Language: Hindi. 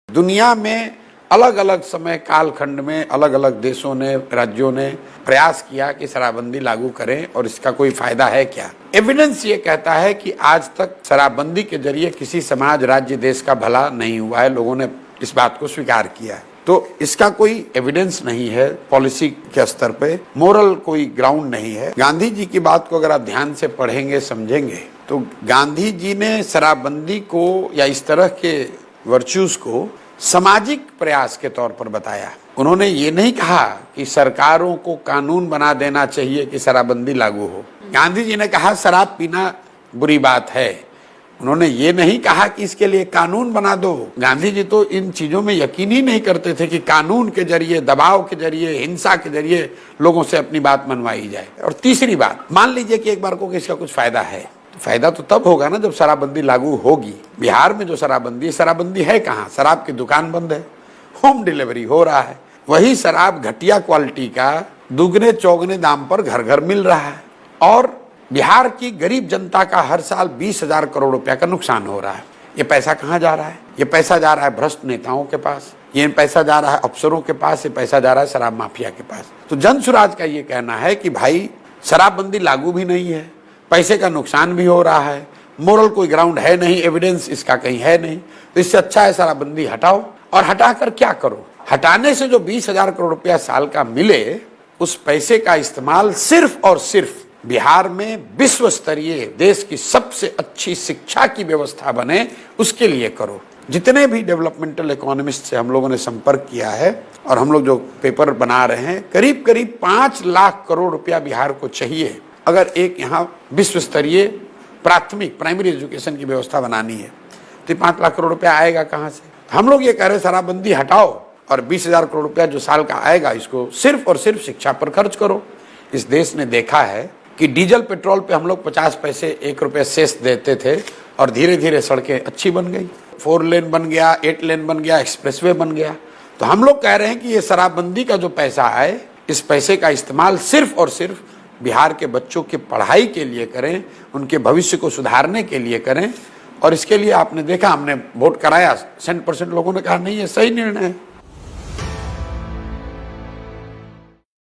दुनिया में अलग अलग समय कालखंड में अलग अलग देशों ने, राज्यों ने प्रयास किया कि शराबबंदी लागू करें और इसका कोई फायदा है क्या। एविडेंस ये कहता है कि आज तक शराबबंदी के जरिए किसी समाज, राज्य, देश का भला नहीं हुआ है। लोगों ने इस बात को स्वीकार किया है। तो इसका कोई एविडेंस नहीं है, पॉलिसी के स्तर पे मोरल कोई ग्राउंड नहीं है। गांधी जी की बात को अगर आप ध्यान से पढ़ेंगे, समझेंगे, तो गांधी जी ने शराबबंदी को या इस तरह के वर्च्यूज को सामाजिक प्रयास के तौर पर बताया। उन्होंने ये नहीं कहा कि सरकारों को कानून बना देना चाहिए कि शराबबंदी लागू हो। गांधी जी ने कहा शराब पीना बुरी बात है। उन्होंने ये नहीं कहा कि इसके लिए कानून बना दो। गांधी जी तो इन चीजों में यकीन ही नहीं करते थे कि कानून के जरिए, दबाव के जरिए, हिंसा के जरिए लोगों से अपनी बात मनवाई जाए। और तीसरी बात, मान लीजिए कि एक बार को इसका कुछ फायदा है, तो फायदा तो तब होगा ना जब शराबबंदी लागू होगी। बिहार में जो शराबबंदी है कहाँ? शराब की दुकान बंद है, होम डिलीवरी हो रहा है। वही शराब घटिया क्वालिटी का दुगने चौगने दाम पर घर घर मिल रहा है। और बिहार की गरीब जनता का हर साल 20,000 करोड़ रुपया का नुकसान हो रहा है। ये पैसा कहाँ जा रहा है? ये पैसा जा रहा है भ्रष्ट नेताओं के पास, ये पैसा जा रहा है अफसरों के पास, ये पैसा जा रहा है शराब माफिया के पास। तो जन सुराज का ये कहना है कि भाई शराबबंदी लागू भी नहीं है, पैसे का नुकसान भी हो रहा है, मोरल कोई ग्राउंड है नहीं, एविडेंस इसका कहीं है नहीं। तो इससे अच्छा है शराबबंदी हटाओ। और हटाकर क्या करो? हटाने से जो 20,000 करोड़ रुपया साल का मिले, उस पैसे का इस्तेमाल सिर्फ और सिर्फ बिहार में विश्व स्तरीय, देश की सबसे अच्छी शिक्षा की व्यवस्था बने, उसके लिए करो। जितने भी डेवलपमेंटल इकोनॉमिस्ट से हम लोगों ने संपर्क किया है और हम लोग जो पेपर बना रहे हैं, करीब करीब 5 लाख करोड़ रुपया बिहार को चाहिए अगर एक यहाँ विश्व स्तरीय प्राथमिक प्राइमरी एजुकेशन की व्यवस्था बनानी है। तो 5 लाख करोड़ रुपया आएगा कहाँ से? हम लोग ये कह रहे शराबबंदी हटाओ और 20,000 करोड़ रुपया जो साल का आएगा इसको सिर्फ और सिर्फ शिक्षा पर खर्च करो। इस देश ने देखा है कि डीजल पेट्रोल पे हम लोग 50 पैसे 1 रुपये सेस देते थे और धीरे धीरे सड़कें अच्छी बन गई, 4 लेन बन गया, 8 लेन बन गया, एक्सप्रेसवे बन गया। तो हम लोग कह रहे हैं कि ये शराबबंदी का जो पैसा आए, इस पैसे का इस्तेमाल सिर्फ और सिर्फ बिहार के बच्चों की पढ़ाई के लिए करें, उनके भविष्य को सुधारने के लिए करें। और इसके लिए आपने देखा, हमने वोट कराया, 100% लोगों ने कहा नहीं, ये सही निर्णय है।